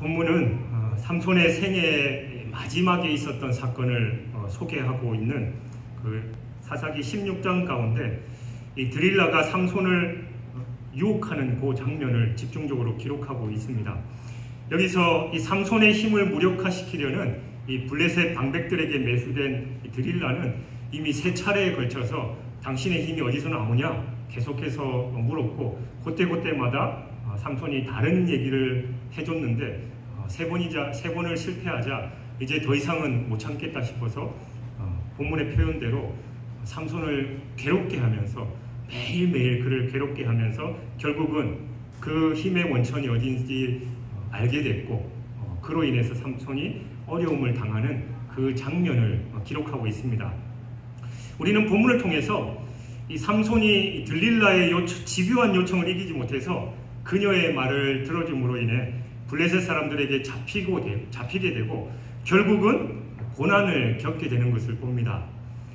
본문은 삼손의 생애 마지막에 있었던 사건을 소개하고 있는 그 사사기 16장 가운데 이 드릴라가 삼손을 유혹하는 그 장면을 집중적으로 기록하고 있습니다. 여기서 이 삼손의 힘을 무력화시키려는 이 블레셋 방백들에게 매수된 이 드릴라는 이미 3차례에 걸쳐서 당신의 힘이 어디서 나오냐 계속해서 물었고 그때마다 삼손이 다른 얘기를 해줬는데 세 번을 실패하자 이제 더 이상은 못 참겠다 싶어서 본문의 표현대로 삼손을 괴롭게 하면서 매일매일 그를 괴롭게 하면서 결국은 그 힘의 원천이 어딘지 알게 됐고 그로 인해서 삼손이 어려움을 당하는 그 장면을 기록하고 있습니다. 우리는 본문을 통해서 이 삼손이 들릴라의 집요한 요청을 이기지 못해서 그녀의 말을 들어줌으로 인해 블레셋 사람들에게 잡히게 되고 결국은 고난을 겪게 되는 것을 봅니다.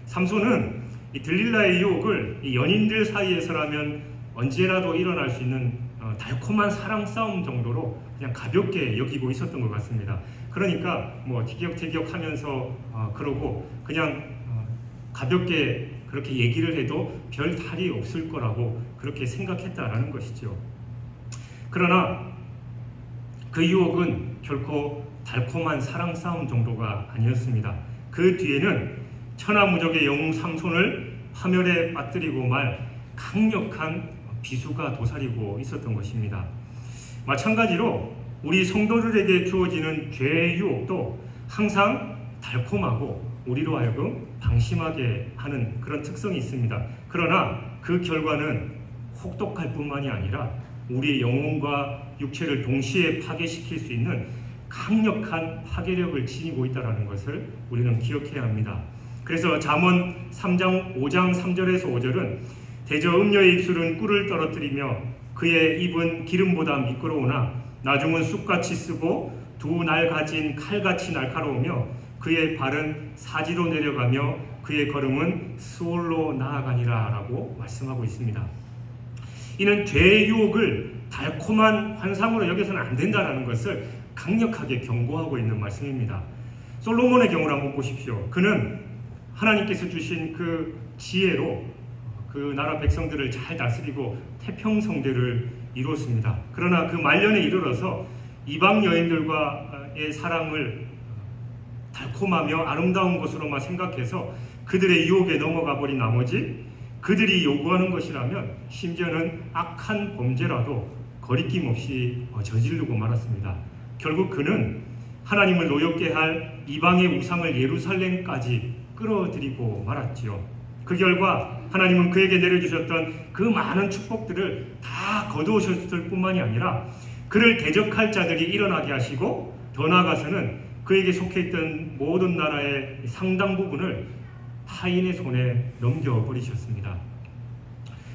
삼손은 이 들릴라의 유혹을 이 연인들 사이에서라면 언제라도 일어날 수 있는 달콤한 사랑 싸움 정도로 그냥 가볍게 여기고 있었던 것 같습니다. 그러니까 뭐 티격태격하면서 그러고 그냥 가볍게 그렇게 얘기를 해도 별 탈이 없을 거라고 그렇게 생각했다라는 것이죠. 그러나 그 유혹은 결코 달콤한 사랑 싸움 정도가 아니었습니다. 그 뒤에는 천하무적의 영웅 삼손을 파멸에 빠뜨리고 말 강력한 비수가 도사리고 있었던 것입니다. 마찬가지로 우리 성도들에게 주어지는 죄의 유혹도 항상 달콤하고 우리로 하여금 방심하게 하는 그런 특성이 있습니다. 그러나 그 결과는 혹독할 뿐만이 아니라 우리의 영혼과 육체를 동시에 파괴시킬 수 있는 강력한 파괴력을 지니고 있다는 것을 우리는 기억해야 합니다. 그래서 잠언 3장 5장 3절에서 5절은 대저 음녀의 입술은 꿀을 떨어뜨리며 그의 입은 기름보다 미끄러우나 나중은 쑥같이 쓰고 두 날 가진 칼같이 날카로우며 그의 발은 사지로 내려가며 그의 걸음은 수월로 나아가니라 라고 말씀하고 있습니다. 이는 죄의 유혹을 달콤한 환상으로 여겨서는 안 된다는 것을 강력하게 경고하고 있는 말씀입니다. 솔로몬의 경우를 한번 보십시오. 그는 하나님께서 주신 그 지혜로 그 나라 백성들을 잘 다스리고 태평성대를 이루었습니다. 그러나 그 말년에 이르러서 이방 여인들과의 사랑을 달콤하며 아름다운 것으로만 생각해서 그들의 유혹에 넘어가 버린 나머지 그들이 요구하는 것이라면 심지어는 악한 범죄라도 거리낌 없이 저지르고 말았습니다. 결국 그는 하나님을 노엽게 할 이방의 우상을 예루살렘까지 끌어들이고 말았지요. 그 결과 하나님은 그에게 내려주셨던 그 많은 축복들을 다 거두으셨을 뿐만이 아니라 그를 대적할 자들이 일어나게 하시고 더 나아가서는 그에게 속해있던 모든 나라의 상당 부분을 타인의 손에 넘겨버리셨습니다.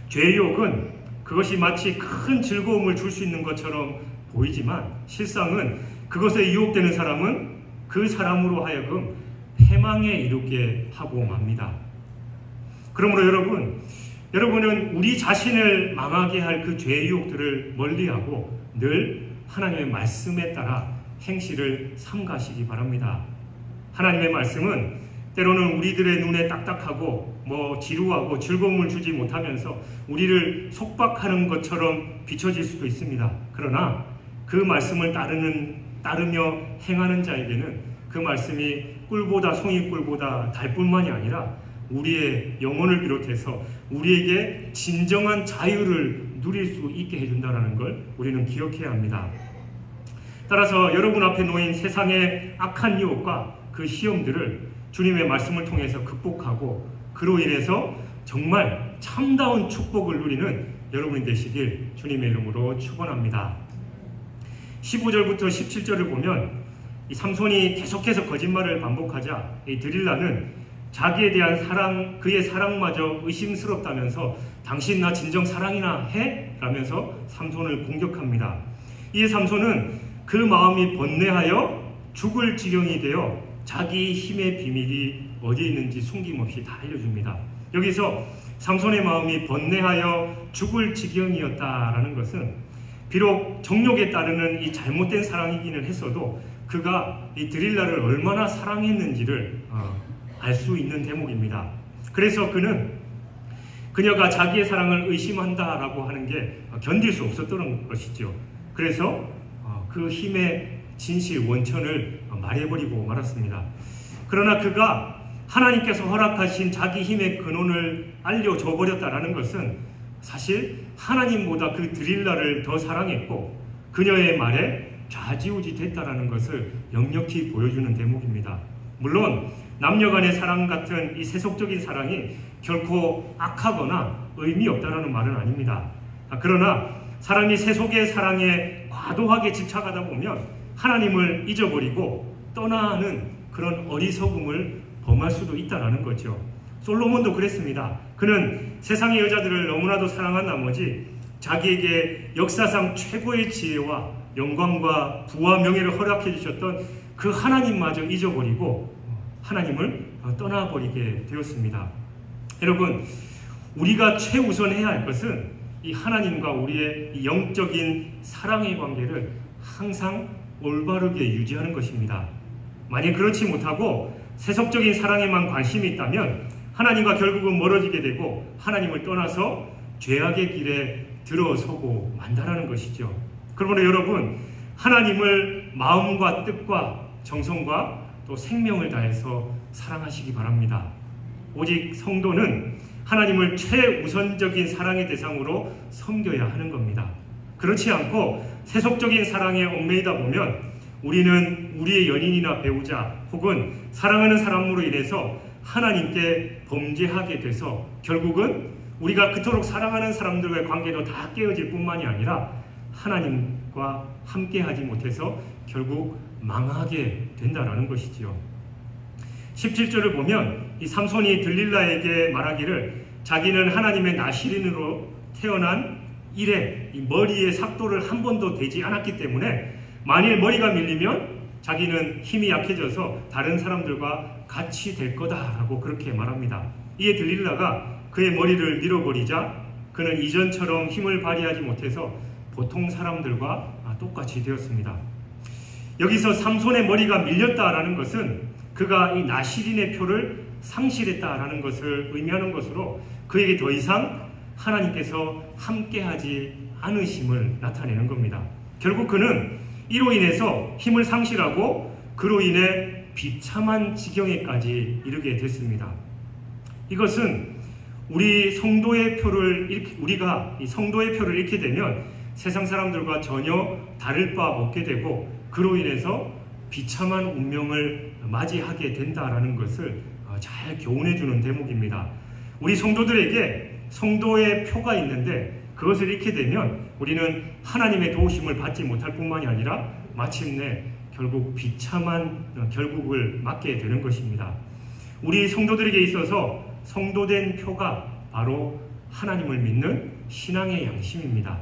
죄의 유혹은 그것이 마치 큰 즐거움을 줄 수 있는 것처럼 보이지만 실상은 그것에 유혹되는 사람은 그 사람으로 하여금 패망에 이르게 하고 맙니다. 그러므로 여러분은 우리 자신을 망하게 할 그 죄의 유혹들을 멀리하고 늘 하나님의 말씀에 따라 행실을 삼가시기 바랍니다. 하나님의 말씀은 때로는 우리들의 눈에 딱딱하고 지루하고 즐거움을 주지 못하면서 우리를 속박하는 것처럼 비춰질 수도 있습니다. 그러나 그 말씀을 따르며 행하는 자에게는 그 말씀이 꿀보다 송이꿀보다 달 뿐만이 아니라 우리의 영혼을 비롯해서 우리에게 진정한 자유를 누릴 수 있게 해준다는 걸 우리는 기억해야 합니다. 따라서 여러분 앞에 놓인 세상의 악한 유혹과 그 시험들을 주님의 말씀을 통해서 극복하고 그로 인해서 정말 참다운 축복을 누리는 여러분이 되시길 주님의 이름으로 축원합니다. 15절부터 17절을 보면 이 삼손이 계속해서 거짓말을 반복하자 이 드릴라는 자기에 대한 그의 사랑마저 의심스럽다면서 당신 나 진정 사랑이나 해? 라면서 삼손을 공격합니다. 이에 삼손은 그 마음이 번뇌하여 죽을 지경이 되어 자기 힘의 비밀이 어디에 있는지 숨김없이 다 알려줍니다. 여기서 삼손의 마음이 번뇌하여 죽을 지경이었다라는 것은 비록 정욕에 따르는 이 잘못된 사랑이기는 했어도 그가 이 드릴라를 얼마나 사랑했는지를 알 수 있는 대목입니다. 그래서 그녀가 자기의 사랑을 의심한다라고 하는 게 견딜 수 없었던 것이죠. 그래서 그 힘의 진실, 원천을 말해버리고 말았습니다. 그러나 그가 하나님께서 허락하신 자기 힘의 근원을 알려줘 버렸다라는 것은 사실 하나님보다 그 드릴라를 더 사랑했고 그녀의 말에 좌지우지 됐다라는 것을 역력히 보여주는 대목입니다. 물론 남녀간의 사랑 같은 이 세속적인 사랑이 결코 악하거나 의미 없다라는 말은 아닙니다. 그러나 사람이 세속의 사랑에 과도하게 집착하다 보면 하나님을 잊어버리고 떠나는 그런 어리석음을 범할 수도 있다라는 거죠. 솔로몬도 그랬습니다. 그는 세상의 여자들을 너무나도 사랑한 나머지 자기에게 역사상 최고의 지혜와 영광과 부와 명예를 허락해 주셨던 그 하나님마저 잊어버리고 하나님을 떠나버리게 되었습니다. 여러분, 우리가 최우선해야 할 것은 이 하나님과 우리의 이 영적인 사랑의 관계를 항상 올바르게 유지하는 것입니다. 만약 그렇지 못하고 세속적인 사랑에만 관심이 있다면 하나님과 결국은 멀어지게 되고 하나님을 떠나서 죄악의 길에 들어서고 만다라는 것이죠. 그러므로 여러분, 하나님을 마음과 뜻과 정성과 또 생명을 다해서 사랑하시기 바랍니다. 오직 성도는 하나님을 최우선적인 사랑의 대상으로 섬겨야 하는 겁니다. 그렇지 않고 세속적인 사랑에 얽매이다 보면 우리는 우리의 연인이나 배우자 혹은 사랑하는 사람으로 인해서 하나님께 범죄하게 돼서 결국은 우리가 그토록 사랑하는 사람들과의 관계도 다 깨어질 뿐만이 아니라 하나님과 함께하지 못해서 결국 망하게 된다라는 것이지요. 17절을 보면 이 삼손이 들릴라에게 말하기를 자기는 하나님의 나시린으로 태어난 이래 이 머리에 삭도를 한 번도 대지 않았기 때문에 만일 머리가 밀리면 자기는 힘이 약해져서 다른 사람들과 같이 될 거다라고 그렇게 말합니다. 이에 들릴라가 그의 머리를 밀어버리자 그는 이전처럼 힘을 발휘하지 못해서 보통 사람들과 똑같이 되었습니다. 여기서 삼손의 머리가 밀렸다라는 것은 그가 이 나시린의 표를 상실했다라는 것을 의미하는 것으로 그에게 더 이상 하나님께서 함께하지 않으심을 나타내는 겁니다. 결국 그는 이로 인해서 힘을 상실하고 그로 인해 비참한 지경에까지 이르게 됐습니다. 이것은 우리가 이 성도의 표를 잃게 되면 세상 사람들과 전혀 다를 바 없게 되고 그로 인해서 비참한 운명을 맞이하게 된다라는 것을 잘 교훈해 주는 대목입니다. 우리 성도들에게 성도의 표가 있는데 그것을 잃게 되면 우리는 하나님의 도우심을 받지 못할 뿐만이 아니라 마침내 결국 비참한 결국을 맞게 되는 것입니다. 우리 성도들에게 있어서 성도된 표가 바로 하나님을 믿는 신앙의 양심입니다.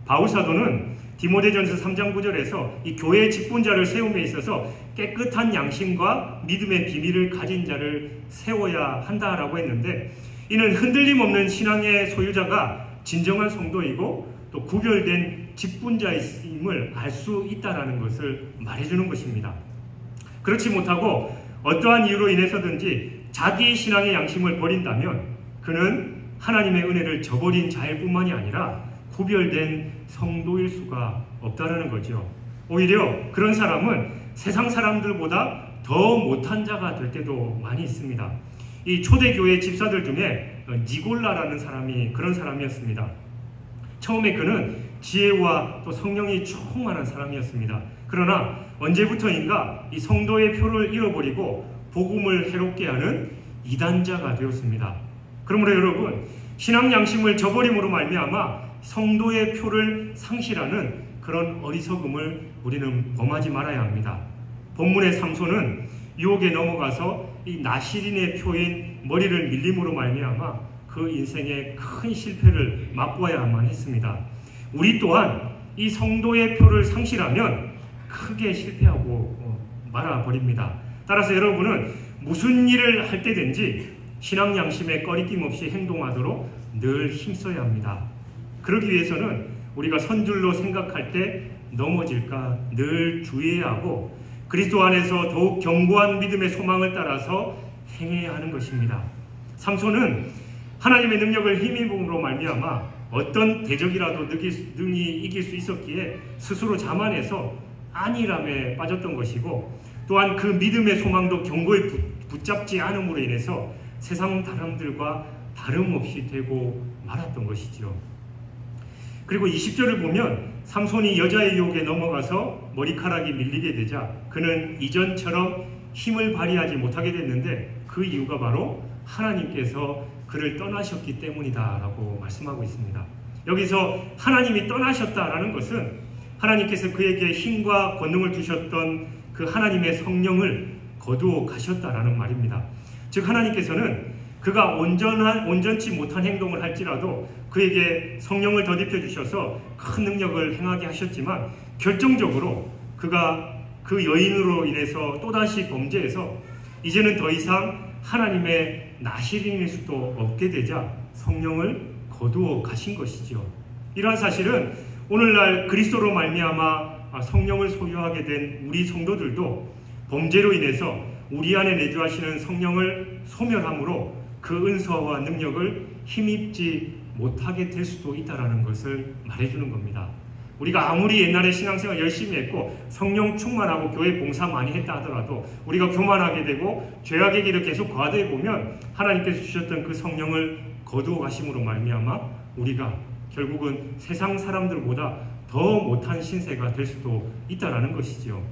바울사도는 디모데전서 3장 9절에서 이 교회의 직분자를 세움에 있어서 깨끗한 양심과 믿음의 비밀을 가진 자를 세워야 한다라고 했는데 이는 흔들림 없는 신앙의 소유자가 진정한 성도이고 또 구별된 직분자임을 알 수 있다는 것을 말해주는 것입니다. 그렇지 못하고 어떠한 이유로 인해서든지 자기 신앙의 양심을 버린다면 그는 하나님의 은혜를 저버린 자일 뿐만이 아니라 구별된 성도일 수가 없다는 거죠. 오히려 그런 사람은 세상 사람들보다 더 못한 자가 될 때도 많이 있습니다. 이 초대교회 집사들 중에 니골라라는 사람이 그런 사람이었습니다. 처음에 그는 지혜와 또 성령이 충만한 사람이었습니다. 그러나 언제부터인가 이 성도의 표를 잃어버리고 복음을 해롭게 하는 이단자가 되었습니다. 그러므로 여러분, 신앙 양심을 저버림으로 말미암아 성도의 표를 상실하는 그런 어리석음을 우리는 범하지 말아야 합니다. 본문의 삼손은 유혹에 넘어가서 이 나시린의 표인 머리를 밀림으로 말미암아 그 인생의 큰 실패를 맛보아야만 했습니다. 우리 또한 이 성도의 표를 상실하면 크게 실패하고 말아버립니다. 따라서 여러분은 무슨 일을 할 때든지 신앙 양심에 꺼리낌 없이 행동하도록 늘 힘써야 합니다. 그러기 위해서는 우리가 선줄로 생각할 때 넘어질까 늘 주의해야 하고 그리스도 안에서 더욱 견고한 믿음의 소망을 따라서 행해야 하는 것입니다. 삼손은 하나님의 능력을 힘입음으로 말미암아 어떤 대적이라도 능히 이길 수 있었기에 스스로 자만해서 안일함에 빠졌던 것이고 또한 그 믿음의 소망도 견고히 붙잡지 않음으로 인해서 세상 사람들과 다름없이 되고 말았던 것이죠. 그리고 20절을 보면 삼손이 여자의 유혹에 넘어가서 머리카락이 밀리게 되자 그는 이전처럼 힘을 발휘하지 못하게 됐는데 그 이유가 바로 하나님께서 그를 떠나셨기 때문이다 라고 말씀하고 있습니다. 여기서 하나님이 떠나셨다라는 것은 하나님께서 그에게 힘과 권능을 주셨던 그 하나님의 성령을 거두어 가셨다라는 말입니다. 즉 하나님께서는 그가 온전치 못한 행동을 할지라도 그에게 성령을 덧입혀 주셔서 큰 능력을 행하게 하셨지만 결정적으로 그가 그 여인으로 인해서 또다시 범죄해서 이제는 더 이상 하나님의 나시린일 수도 없게 되자 성령을 거두어 가신 것이죠. 이러한 사실은 오늘날 그리스도로 말미암아 성령을 소유하게 된 우리 성도들도 범죄로 인해서 우리 안에 내주하시는 성령을 소멸함으로 그 은사와 능력을 힘입지 못하게 될 수도 있다는 것을 말해주는 겁니다. 우리가 아무리 옛날에 신앙생활 열심히 했고 성령 충만하고 교회 봉사 많이 했다 하더라도 우리가 교만하게 되고 죄악의 길을 계속 거하다 보면 하나님께서 주셨던 그 성령을 거두어 가심으로 말미암아 우리가 결국은 세상 사람들보다 더 못한 신세가 될 수도 있다는 것이죠.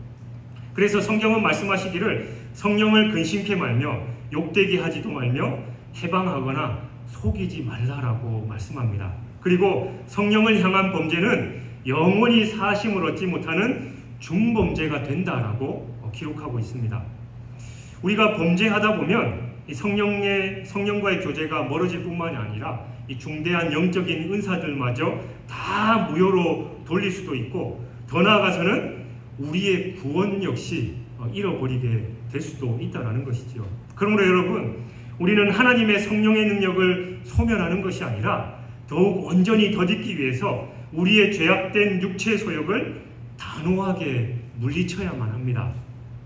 그래서 성경은 말씀하시기를 성령을 근심케 말며 욕되게 하지도 말며 해방하거나 속이지 말라라고 말씀합니다. 그리고 성령을 향한 범죄는 영원히 사하심을 얻지 못하는 중범죄가 된다라고 기록하고 있습니다. 우리가 범죄하다 보면 이 성령과의 교제가 멀어질 뿐만이 아니라 이 중대한 영적인 은사들마저 다 무효로 돌릴 수도 있고 더 나아가서는 우리의 구원 역시 잃어버리게 될 수도 있다는 것이죠. 그러므로 여러분 우리는 하나님의 성령의 능력을 소멸하는 것이 아니라 더욱 온전히 덧입기 위해서 우리의 죄악된 육체의 소욕을 단호하게 물리쳐야만 합니다.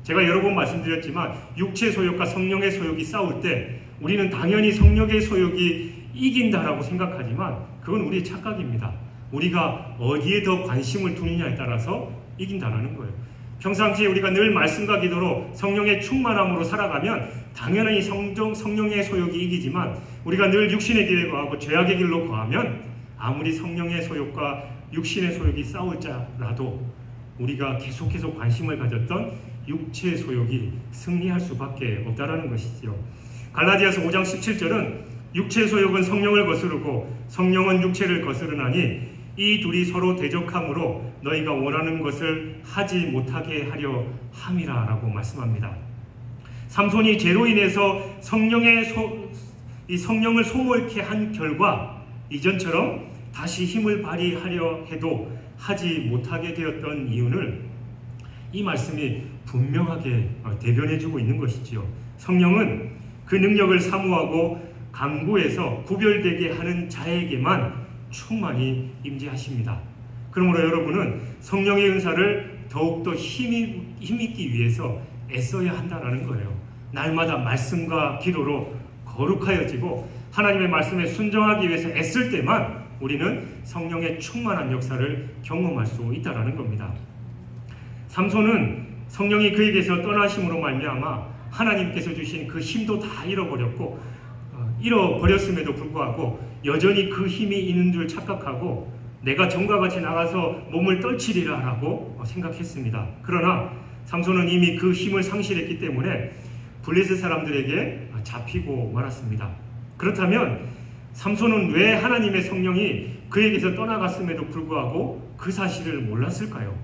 제가 여러 번 말씀드렸지만 육체의 소욕과 성령의 소욕이 싸울 때 우리는 당연히 성령의 소욕이 이긴다라고 생각하지만 그건 우리의 착각입니다. 우리가 어디에 더 관심을 두느냐에 따라서 이긴다는 거예요. 평상시에 우리가 늘 말씀과 기도로 성령의 충만함으로 살아가면 당연히 성령의 소욕이 이기지만 우리가 늘 육신의 길에 거하고 죄악의 길로 거하면 아무리 성령의 소욕과 육신의 소욕이 싸울자라도 우리가 계속해서 관심을 가졌던 육체의 소욕이 승리할 수밖에 없다라는 것이지요. 갈라디아서 5장 17절은 육체의 소욕은 성령을 거스르고 성령은 육체를 거스르나니 이 둘이 서로 대적함으로 너희가 원하는 것을 하지 못하게 하려 함이라 라고 말씀합니다. 삼손이 죄로 인해서 성령을 소몰케 한 결과 이전처럼 다시 힘을 발휘하려 해도 하지 못하게 되었던 이유를 이 말씀이 분명하게 대변해주고 있는 것이지요. 성령은 그 능력을 사모하고 강구해서 구별되게 하는 자에게만 충만히 임재하십니다. 그러므로 여러분은 성령의 은사를 더욱더 힘있기 위해서 애써야 한다는 거예요. 날마다 말씀과 기도로 거룩하여지고 하나님의 말씀에 순종하기 위해서 애쓸 때만 우리는 성령의 충만한 역사를 경험할 수 있다는 겁니다. 삼손은 성령이 그에게서 떠나심으로 말미암아 하나님께서 주신 그 힘도 다 잃어버렸음에도 불구하고 여전히 그 힘이 있는 줄 착각하고 내가 전과 같이 나가서 몸을 떨치리라 라고 생각했습니다. 그러나 삼손은 이미 그 힘을 상실했기 때문에 블레셋 사람들에게 잡히고 말았습니다. 그렇다면 삼손은 왜 하나님의 성령이 그에게서 떠나갔음에도 불구하고 그 사실을 몰랐을까요?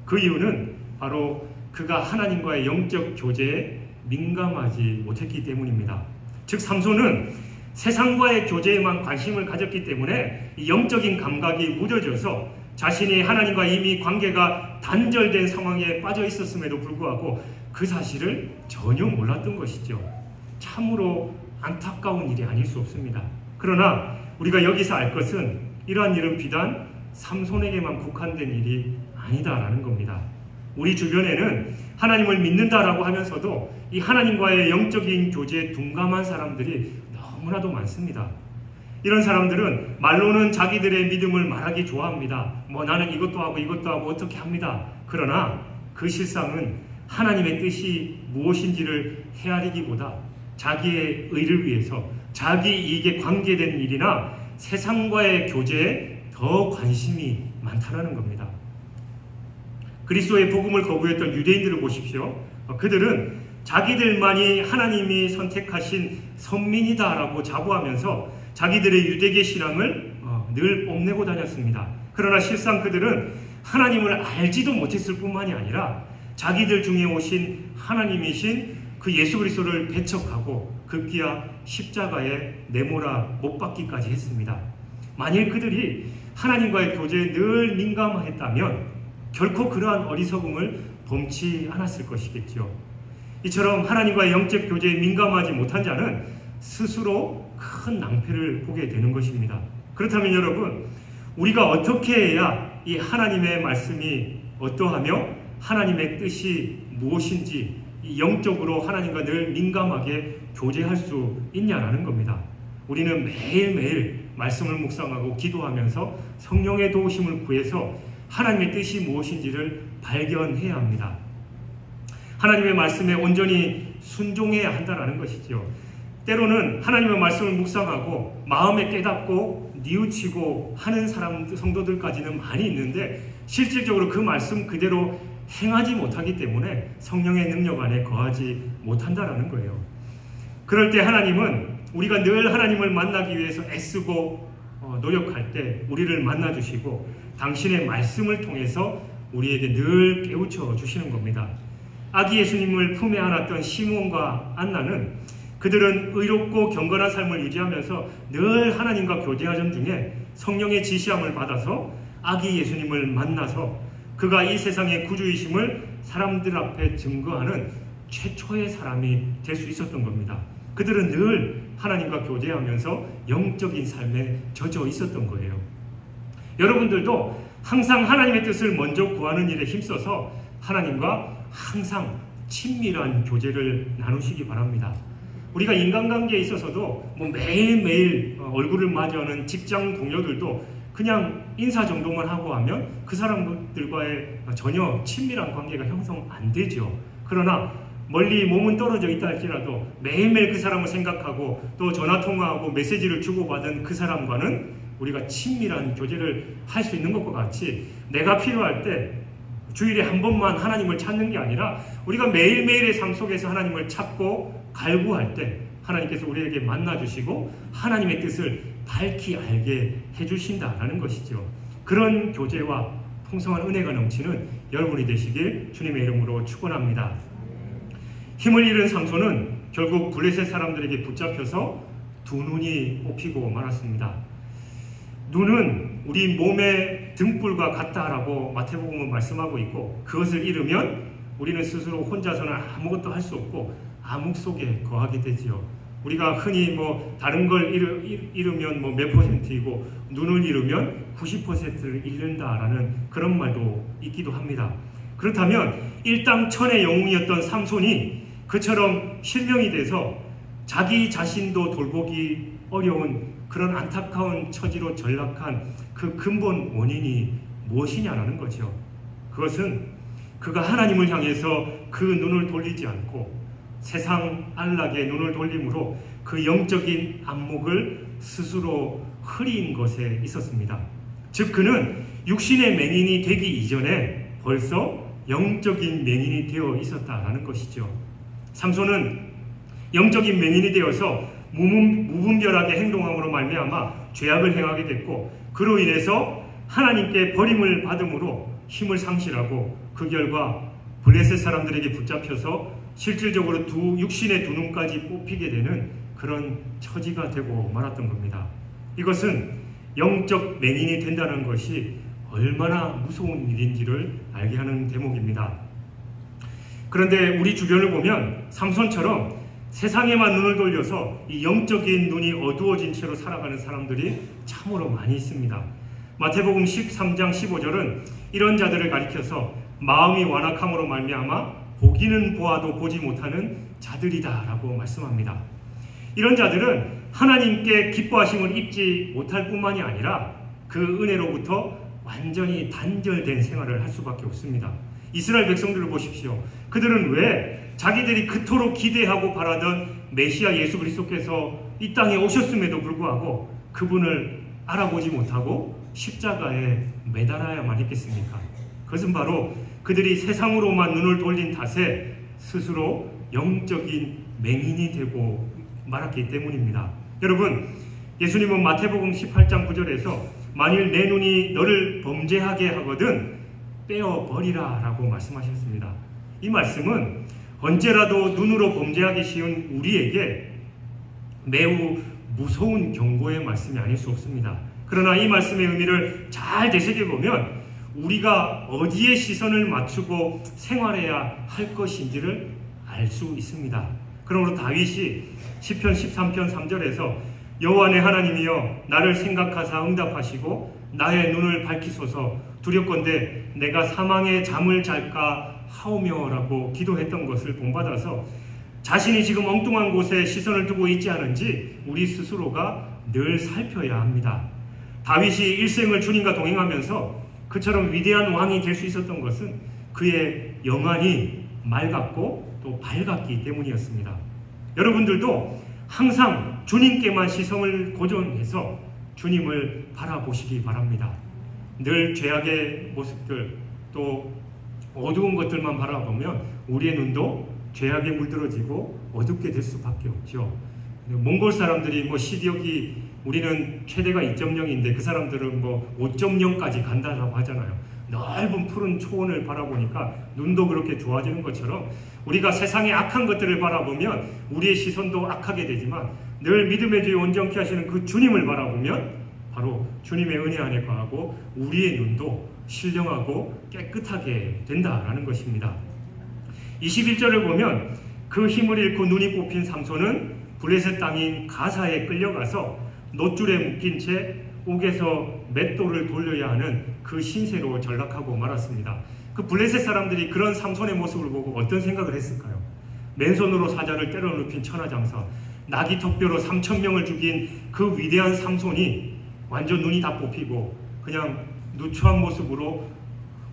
그 이유는 바로 그가 하나님과의 영적 교제에 민감하지 못했기 때문입니다. 즉 삼손은 세상과의 교제에만 관심을 가졌기 때문에 영적인 감각이 무뎌져서 자신이 하나님과 이미 관계가 단절된 상황에 빠져 있었음에도 불구하고 그 사실을 전혀 몰랐던 것이죠. 참으로 안타까운 일이 아닐 수 없습니다. 그러나 우리가 여기서 알 것은 이러한 일은 비단 삼손에게만 국한된 일이 아니다라는 겁니다. 우리 주변에는 하나님을 믿는다라고 하면서도 이 하나님과의 영적인 교제에 둔감한 사람들이 너무나도 많습니다. 이런 사람들은 말로는 자기들의 믿음을 말하기 좋아합니다. 나는 이것도 하고 어떻게 합니다. 그러나 그 실상은 하나님의 뜻이 무엇인지를 헤아리기보다 자기의 의를 위해서 자기 이익에 관계된 일이나 세상과의 교제에 더 관심이 많다는 겁니다. 그리스도의 복음을 거부했던 유대인들을 보십시오. 그들은 자기들만이 하나님이 선택하신 선민이다라고 자부하면서 자기들의 유대계 신앙을 늘 뽐내고 다녔습니다. 그러나 실상 그들은 하나님을 알지도 못했을 뿐만이 아니라 자기들 중에 오신 하나님이신 그 예수 그리스도를 배척하고 급기야 십자가에 내몰아 못 박기까지 했습니다. 만일 그들이 하나님과의 교제에 늘 민감했다면 결코 그러한 어리석음을 범치 않았을 것이겠죠. 이처럼 하나님과의 영적 교제에 민감하지 못한 자는 스스로 큰 낭패를 보게 되는 것입니다. 그렇다면 여러분, 우리가 어떻게 해야 이 하나님의 말씀이 어떠하며 하나님의 뜻이 무엇인지 영적으로 하나님과 늘 민감하게 교제할 수 있냐라는 겁니다. 우리는 매일매일 말씀을 묵상하고 기도하면서 성령의 도우심을 구해서 하나님의 뜻이 무엇인지를 발견해야 합니다. 하나님의 말씀에 온전히 순종해야 한다는 것이죠. 때로는 하나님의 말씀을 묵상하고 마음에 깨닫고 뉘우치고 하는 성도들까지는 많이 있는데 실질적으로 그 말씀 그대로 행하지 못하기 때문에 성령의 능력 안에 거하지 못한다는 거예요. 그럴 때 하나님은 우리가 늘 하나님을 만나기 위해서 애쓰고 노력할 때 우리를 만나주시고 당신의 말씀을 통해서 우리에게 늘 깨우쳐 주시는 겁니다. 아기 예수님을 품에 안았던 시몬과 안나는 그들은 의롭고 경건한 삶을 유지하면서 늘 하나님과 교제하던 중에 성령의 지시함을 받아서 아기 예수님을 만나서 그가 이 세상의 구주이심을 사람들 앞에 증거하는 최초의 사람이 될 수 있었던 겁니다. 그들은 늘 하나님과 교제하면서 영적인 삶에 젖어 있었던 거예요. 여러분들도 항상 하나님의 뜻을 먼저 구하는 일에 힘써서 하나님과 항상 친밀한 교제를 나누시기 바랍니다. 우리가 인간관계에 있어서도 매일매일 얼굴을 마주하는 직장 동료들도 그냥 인사 정도만 하고 하면 그 사람들과의 전혀 친밀한 관계가 형성 안 되죠. 그러나 멀리 몸은 떨어져 있다 할지라도 매일매일 그 사람을 생각하고 또 전화통화하고 메시지를 주고받은 그 사람과는 우리가 친밀한 교제를 할 수 있는 것과 같이 내가 필요할 때 주일에 한 번만 하나님을 찾는 게 아니라 우리가 매일매일의 삶 속에서 하나님을 찾고 갈구할 때 하나님께서 우리에게 만나주시고 하나님의 뜻을 밝히 알게 해주신다라는 것이죠. 그런 교제와 풍성한 은혜가 넘치는 여러분이 되시길 주님의 이름으로 축원합니다. 힘을 잃은 삼손은 결국 블레셋 사람들에게 붙잡혀서 두 눈이 뽑히고 말았습니다. 눈은 우리 몸의 등불과 같다라고 마태복음은 말씀하고 있고 그것을 잃으면 우리는 스스로 혼자서는 아무것도 할 수 없고 암흑 속에 거하게 되지요. 우리가 흔히 다른 걸 잃으면 몇 %이고 눈을 잃으면 90%를 잃는다라는 그런 말도 있기도 합니다. 그렇다면 일당천의 영웅이었던 삼손이 그처럼 실명이 돼서 자기 자신도 돌보기 어려운 그런 안타까운 처지로 전락한 그 근본 원인이 무엇이냐라는 거죠. 그것은 그가 하나님을 향해서 그 눈을 돌리지 않고 세상 안락에 눈을 돌림으로 그 영적인 안목을 스스로 흐린 것에 있었습니다. 즉 그는 육신의 맹인이 되기 이전에 벌써 영적인 맹인이 되어 있었다라는 것이죠. 삼손은 영적인 맹인이 되어서 무분별하게 행동함으로 말미암아 죄악을 행하게 됐고 그로 인해서 하나님께 버림을 받음으로 힘을 상실하고 그 결과 블레셋 사람들에게 붙잡혀서 실질적으로 육신의 두 눈까지 뽑히게 되는 그런 처지가 되고 말았던 겁니다. 이것은 영적 맹인이 된다는 것이 얼마나 무서운 일인지를 알게 하는 대목입니다. 그런데 우리 주변을 보면 삼손처럼 세상에만 눈을 돌려서 이 영적인 눈이 어두워진 채로 살아가는 사람들이 참으로 많이 있습니다. 마태복음 13장 15절은 이런 자들을 가리켜서 마음이 완악함으로 말미암아 보기는 보아도 보지 못하는 자들이다 라고 말씀합니다. 이런 자들은 하나님께 기뻐하심을 입지 못할 뿐만이 아니라 그 은혜로부터 완전히 단절된 생활을 할 수밖에 없습니다. 이스라엘 백성들을 보십시오. 그들은 왜 자기들이 그토록 기대하고 바라던 메시아 예수 그리스도께서 이 땅에 오셨음에도 불구하고 그분을 알아보지 못하고 십자가에 매달아야만 했겠습니까? 그것은 바로 그들이 세상으로만 눈을 돌린 탓에 스스로 영적인 맹인이 되고 말았기 때문입니다. 여러분, 예수님은 마태복음 18장 9절에서 만일 내 눈이 너를 범죄하게 하거든 빼어버리라 라고 말씀하셨습니다. 이 말씀은 언제라도 눈으로 범죄하기 쉬운 우리에게 매우 무서운 경고의 말씀이 아닐 수 없습니다. 그러나 이 말씀의 의미를 잘 되새겨보면 우리가 어디에 시선을 맞추고 생활해야 할 것인지를 알 수 있습니다. 그러므로 다윗이 시편 13편 3절에서 여호와 내 하나님이여 나를 생각하사 응답하시고 나의 눈을 밝히소서 두렵건대 내가 사망의 잠을 잘까 하오며 라고 기도했던 것을 본받아서 자신이 지금 엉뚱한 곳에 시선을 두고 있지 않은지 우리 스스로가 늘 살펴야 합니다. 다윗이 일생을 주님과 동행하면서 그처럼 위대한 왕이 될 수 있었던 것은 그의 영안이 맑았고 또 밝았기 때문이었습니다. 여러분들도 항상 주님께만 시선을 고정해서 주님을 바라보시기 바랍니다. 늘 죄악의 모습들 또 어두운 것들만 바라보면 우리의 눈도 죄악에 물들어지고 어둡게 될 수밖에 없죠. 몽골 사람들이 시력이 우리는 최대가 2.0인데 그 사람들은 5.0까지 간다라고 하잖아요. 넓은 푸른 초원을 바라보니까 눈도 그렇게 좋아지는 것처럼 우리가 세상의 악한 것들을 바라보면 우리의 시선도 악하게 되지만 늘 믿음의 주에 온전케 하시는 그 주님을 바라보면 바로 주님의 은혜 안에 거하고 우리의 눈도 신령하고 깨끗하게 된다라는 것입니다. 21절을 보면 그 힘을 잃고 눈이 뽑힌 삼손은 블레셋 땅인 가사에 끌려가서 놋줄에 묶인 채 옥에서 맷돌을 돌려야 하는 그 신세로 전락하고 말았습니다. 그 블레셋 사람들이 그런 삼손의 모습을 보고 어떤 생각을 했을까요? 맨손으로 사자를 때려 눕힌 천하장사, 나귀 턱뼈로 3,000명을 죽인 그 위대한 삼손이 완전 눈이 다 뽑히고 그냥 누추한 모습으로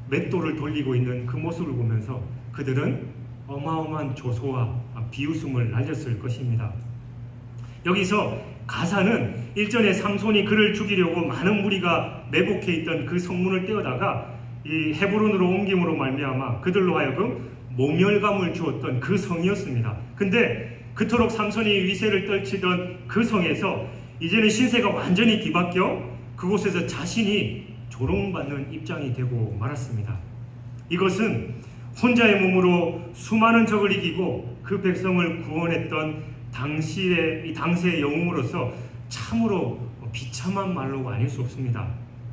맷돌을 돌리고 있는 그 모습을 보면서 그들은 어마어마한 조소와 비웃음을 날렸을 것입니다. 여기서 가사는 일전에 삼손이 그를 죽이려고 많은 무리가 매복해 있던 그 성문을 떼어다가 이 헤브론으로 옮김으로 말미암아 그들로 하여금 모멸감을 주었던 그 성이었습니다. 근데 그토록 삼손이 위세를 떨치던 그 성에서 이제는 신세가 완전히 뒤바뀌어 그곳에서 자신이 조롱받는 입장이 되고 말았습니다. 이것은 혼자의 몸으로 수많은 적을 이기고 그 백성을 구원했던 당시의 영웅으로서 참으로 비참한 말로 아닐 수 없습니다.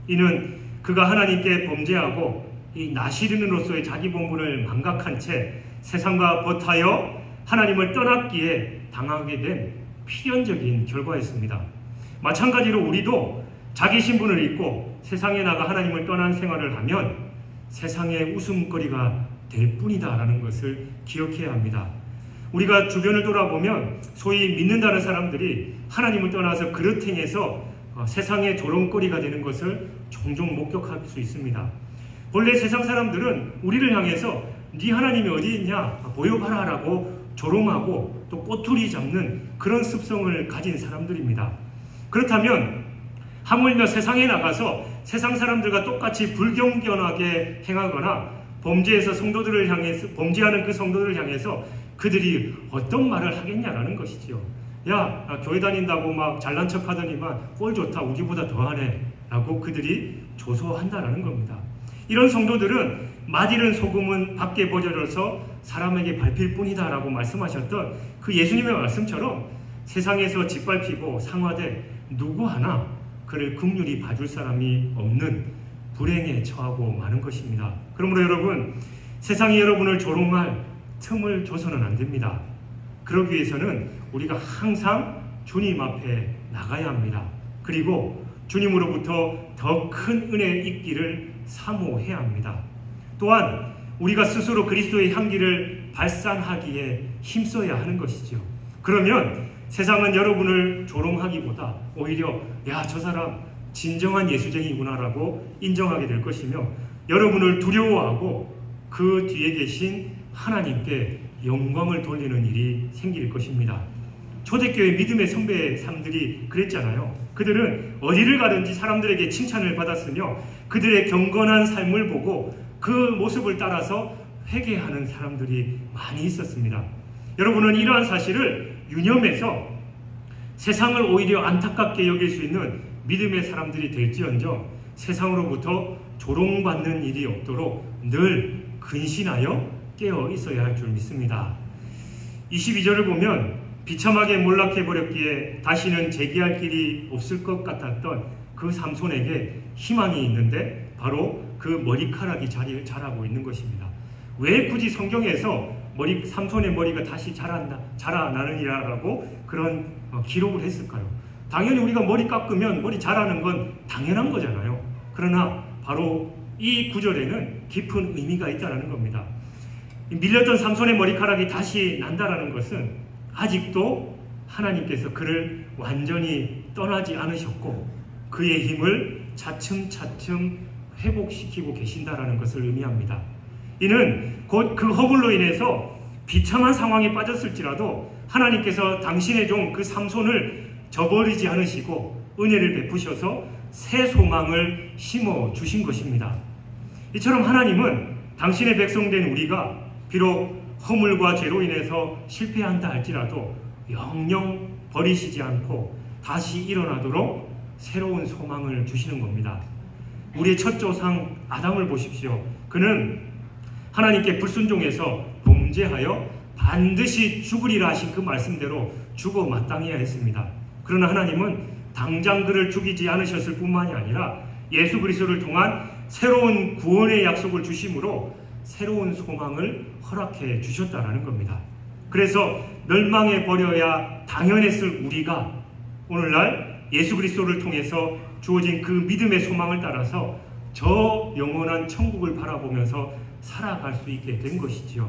이는 그가 하나님께 범죄하고 이 나시린으로서의 자기 본분을 망각한 채 세상과 버타여 하나님을 떠났기에 당하게 된 필연적인 결과였습니다. 마찬가지로 우리도 자기 신분을 잊고 세상에 나가 하나님을 떠난 생활을 하면 세상의 웃음거리가 될 뿐이다라는 것을 기억해야 합니다. 우리가 주변을 돌아보면 소위 믿는다는 사람들이 하나님을 떠나서 그릇 행해서 세상의 조롱거리가 되는 것을 종종 목격할 수 있습니다. 본래 세상 사람들은 우리를 향해서 네 하나님이 어디 있냐 보여봐라 라고 조롱하고 또 꼬투리 잡는 그런 습성을 가진 사람들입니다. 그렇다면 하물며 세상에 나가서 세상 사람들과 똑같이 불경건하게 행하거나 범죄하는 그 성도들을 향해서 그들이 어떤 말을 하겠냐라는 것이지요. 야, 교회 다닌다고 막 잘난 척 하더니만 꼴 좋다, 우리보다 더하네 라고 그들이 조소한다라는 겁니다. 이런 성도들은 맛이른 소금은 밖에 버려져서 사람에게 밟힐 뿐이다 라고 말씀하셨던 그 예수님의 말씀처럼 세상에서 짓밟히고 상하되 누구 하나 그를 긍휼히 봐줄 사람이 없는 불행에 처하고 마는 것입니다. 그러므로 여러분, 세상이 여러분을 조롱할 틈을 줘서는 안 됩니다. 그러기 위해서는 우리가 항상 주님 앞에 나가야 합니다. 그리고 주님으로부터 더 큰 은혜 있기를 사모해야 합니다. 또한 우리가 스스로 그리스도의 향기를 발산하기에 힘써야 하는 것이죠. 그러면 세상은 여러분을 조롱하기보다 오히려 야, 저 사람 진정한 예수쟁이구나라고 인정하게 될 것이며, 여러분을 두려워하고 그 뒤에 계신 하나님께 영광을 돌리는 일이 생길 것입니다. 초대교회 믿음의 선배 삶들이 그랬잖아요. 그들은 어디를 가든지 사람들에게 칭찬을 받았으며 그들의 경건한 삶을 보고 그 모습을 따라서 회개하는 사람들이 많이 있었습니다. 여러분은 이러한 사실을 유념해서 세상을 오히려 안타깝게 여길 수 있는 믿음의 사람들이 될지언정 세상으로부터 조롱받는 일이 없도록 늘 근신하여 깨어 있어야 할 줄 믿습니다. 22절을 보면 비참하게 몰락해버렸기에 다시는 재기할 길이 없을 것 같았던 그 삼손에게 희망이 있는데 바로 그 머리카락이 자라고 있는 것입니다. 왜 굳이 성경에서 삼손의 머리가 다시 자라나느냐라고 그런 기록을 했을까요? 당연히 우리가 머리 깎으면 머리 자라는 건 당연한 거잖아요. 그러나 바로 이 구절에는 깊은 의미가 있다는 겁니다. 밀렸던 삼손의 머리카락이 다시 난다라는 것은 아직도 하나님께서 그를 완전히 떠나지 않으셨고 그의 힘을 차츰차츰 회복시키고 계신다라는 것을 의미합니다. 이는 곧 그 허물로 인해서 비참한 상황에 빠졌을지라도 하나님께서 당신의 종 그 삼손을 저버리지 않으시고 은혜를 베푸셔서 새 소망을 심어주신 것입니다. 이처럼 하나님은 당신의 백성된 우리가 비록 허물과 죄로 인해서 실패한다 할지라도 영영 버리시지 않고 다시 일어나도록 새로운 소망을 주시는 겁니다. 우리의 첫 조상 아담을 보십시오. 그는 하나님께 불순종해서 범죄하여 반드시 죽으리라 하신 그 말씀대로 죽어 마땅해야 했습니다. 그러나 하나님은 당장 그를 죽이지 않으셨을 뿐만이 아니라 예수 그리스도를 통한 새로운 구원의 약속을 주심으로 새로운 소망을 허락해 주셨다라는 겁니다. 그래서 멸망해 버려야 당연했을 우리가 오늘날 예수 그리스도를 통해서 주어진 그 믿음의 소망을 따라서 저 영원한 천국을 바라보면서 살아갈 수 있게 된 것이지요.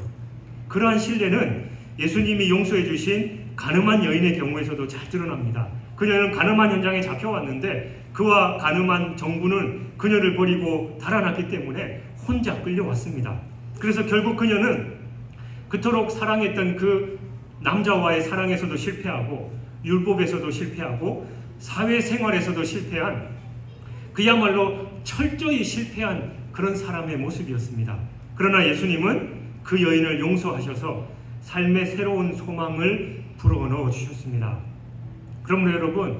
그러한 신뢰는 예수님이 용서해 주신 가늠한 여인의 경우에서도 잘 드러납니다. 그녀는 가늠한 현장에 잡혀왔는데 그와 가늠한 정부는 그녀를 버리고 달아났기 때문에 혼자 끌려왔습니다. 그래서 결국 그녀는 그토록 사랑했던 그 남자와의 사랑에서도 실패하고 율법에서도 실패하고 사회생활에서도 실패한 그야말로 철저히 실패한 그런 사람의 모습이었습니다. 그러나 예수님은 그 여인을 용서하셔서 삶의 새로운 소망을 불어넣어 주셨습니다. 그러므로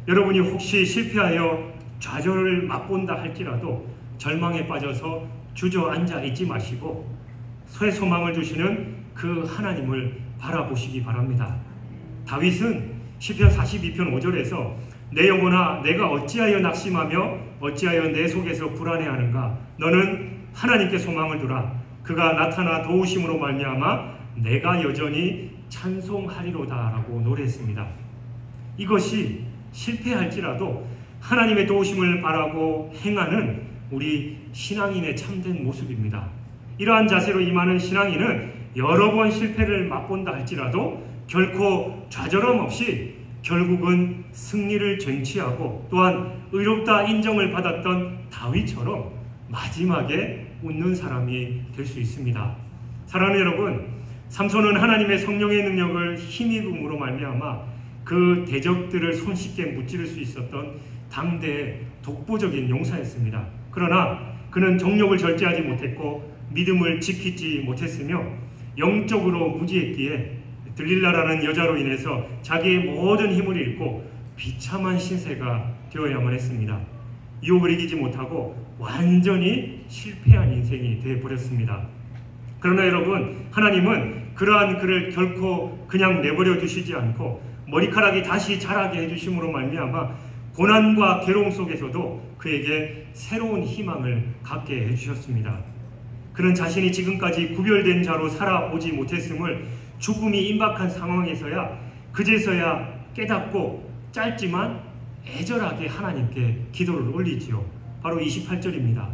여러분이 혹시 실패하여 좌절을 맛본다 할지라도 절망에 빠져서 주저앉아 있지 마시고 새 소망을 주시는 그 하나님을 바라보시기 바랍니다. 다윗은 시편 42편 5절에서 내 영혼아 내가 어찌하여 낙심하며 어찌하여 내 속에서 불안해하는가. 너는 하나님께 소망을 두라. 그가 나타나 도우심으로 말미암아 내가 여전히 찬송하리로다 라고 노래했습니다. 이것이 실패할지라도 하나님의 도우심을 바라고 행하는 우리 신앙인의 참된 모습입니다. 이러한 자세로 임하는 신앙인은 여러 번 실패를 맛본다 할지라도 결코 좌절함 없이 결국은 승리를 쟁취하고 또한 의롭다 인정을 받았던 다윗처럼 마지막에 웃는 사람이 될 수 있습니다. 사랑하는 여러분, 삼손은 하나님의 성령의 능력을 힘입음으로 말미암아 그 대적들을 손쉽게 무찌를 수 있었던 당대의 독보적인 용사였습니다. 그러나 그는 정욕을 절제하지 못했고 믿음을 지키지 못했으며 영적으로 무지했기에 들릴라라는 여자로 인해서 자기의 모든 힘을 잃고 비참한 신세가 되어야만 했습니다. 유혹을 이기지 못하고 완전히 실패한 인생이 되어버렸습니다. 그러나 여러분, 하나님은 그러한 그를 결코 그냥 내버려 두시지 않고 머리카락이 다시 자라게 해주심으로 말미암아 고난과 괴로움 속에서도 그에게 새로운 희망을 갖게 해주셨습니다. 그는 자신이 지금까지 구별된 자로 살아오지 못했음을 죽음이 임박한 상황에서야 그제서야 깨닫고 짧지만 애절하게 하나님께 기도를 올리지요. 바로 28절입니다.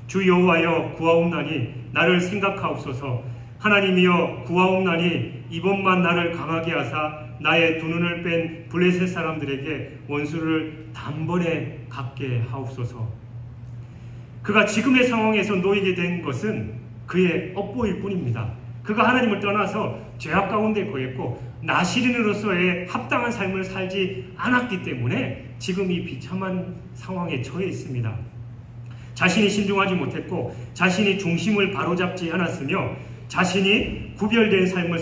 주 여호와여 구하옵나니 나를 생각하옵소서. 하나님이여 구하옵나니 이번만 나를 강하게 하사 나의 두 눈을 뺀 블레셋 사람들에게 원수를 단번에 갚게 하옵소서. 그가 지금의 상황에서 놓이게 된 것은 그의 업보일 뿐입니다. 그가 하나님을 떠나서 죄악 가운데 거했고 나시린으로서의 합당한 삶을 살지 않았기 때문에 지금 이 비참한 상황에 처해 있습니다. 자신이 신중하지 못했고 자신이 중심을 바로잡지 않았으며 자신이 구별된 삶을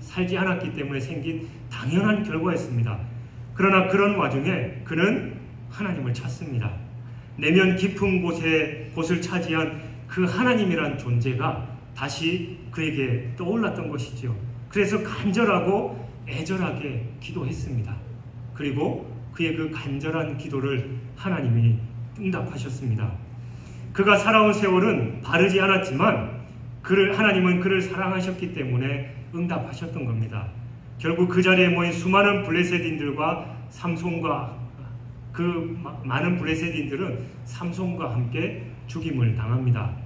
살지 않았기 때문에 생긴 당연한 결과였습니다. 그러나 그런 와중에 그는 하나님을 찾습니다. 내면 깊은 곳을 차지한 그 하나님이란 존재가 다시 그에게 떠올랐던 것이죠. 그래서 간절하고 애절하게 기도했습니다. 그리고 그의 그 간절한 기도를 하나님이 응답하셨습니다. 그가 살아온 세월은 바르지 않았지만 하나님은 그를 사랑하셨기 때문에 응답하셨던 겁니다. 결국 그 자리에 모인 수많은 블레셋인들과 그 많은 블레셋인들은 삼손과 함께 죽임을 당합니다.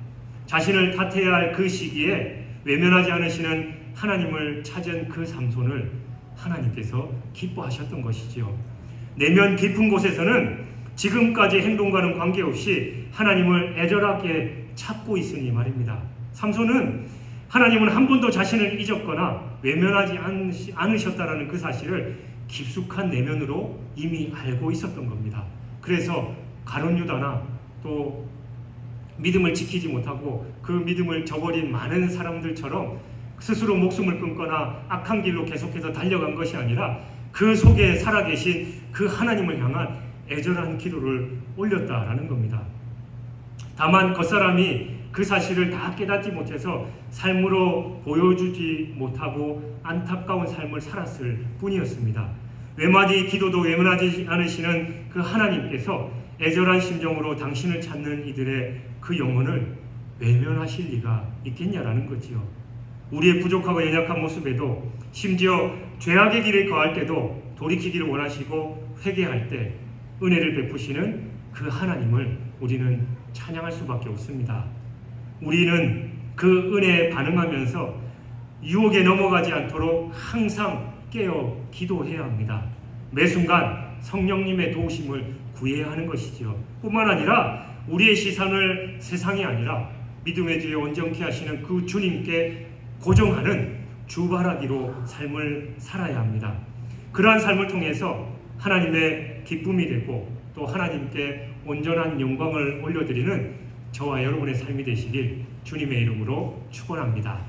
자신을 탓해야 할 그 시기에 외면하지 않으시는 하나님을 찾은 그 삼손을 하나님께서 기뻐하셨던 것이지요. 내면 깊은 곳에서는 지금까지 행동과는 관계없이 하나님을 애절하게 찾고 있으니 말입니다. 삼손은 하나님은 한 번도 자신을 잊었거나 외면하지 않으셨다는 그 사실을 깊숙한 내면으로 이미 알고 있었던 겁니다. 그래서 가룟 유다나 또 믿음을 지키지 못하고 그 믿음을 저버린 많은 사람들처럼 스스로 목숨을 끊거나 악한 길로 계속해서 달려간 것이 아니라 그 속에 살아계신 그 하나님을 향한 애절한 기도를 올렸다라는 겁니다. 다만 겉사람이 그 사실을 다 깨닫지 못해서 삶으로 보여주지 못하고 안타까운 삶을 살았을 뿐이었습니다. 외마디 기도도 외면하지 않으시는 그 하나님께서 애절한 심정으로 당신을 찾는 이들의 그 영혼을 외면하실 리가 있겠냐라는 거지요. 우리의 부족하고 연약한 모습에도 심지어 죄악의 길에 거할 때도 돌이키기를 원하시고 회개할 때 은혜를 베푸시는 그 하나님을 우리는 찬양할 수밖에 없습니다. 우리는 그 은혜에 반응하면서 유혹에 넘어가지 않도록 항상 깨어 기도해야 합니다. 매 순간 성령님의 도우심을 구해야 하는 것이지요. 뿐만 아니라 우리의 시선을 세상이 아니라 믿음의 주에 온전케 하시는 그 주님께 고정하는 주바라기로 삶을 살아야 합니다. 그러한 삶을 통해서 하나님의 기쁨이 되고 또 하나님께 온전한 영광을 올려드리는 저와 여러분의 삶이 되시길 주님의 이름으로 축원합니다.